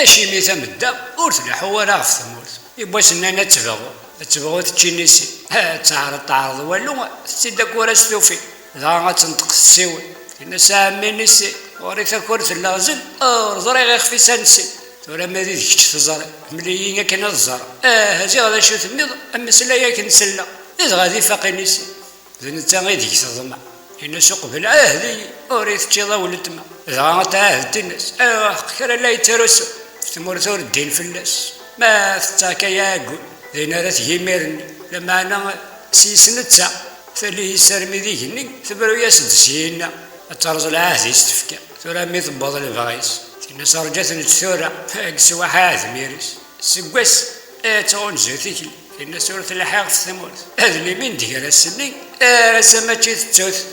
اشي تمدا ور تلحو ولا في ثمورت يبغى سنانا تبغوا تشينيسي تعرض والو تسيدك ورا ستوفي ذا تنطق السيوي الناس عامينيسي وريث كورت اللازل زري غير خفي سانسي ورا ما ديك تزري مليين كان الزرع هذه غادا شو تنيض اما سلايا كنسلا اذا غادي فاقينيسي ذا انت غيديك تظمع الناس قبل عهدي وريث تشيضا ولتما إذا تعاهدت الناس خير لا يترسو ثمور ثور الدين في الناس ما تتاكا ياقول ذين راه يميرني لما أنا سيسنتا ثلي يسرمي ذيكني ثبرو ياسدسينا الترز العهد يستفكا ثورا مي ثبوض الفغيس الناس رجات الثورة سوا حاث ميريس سقوس تغون زوثيكلي الناس ورث الحاق في ثمور هذا اللي من ديال السنين رسمت تشوث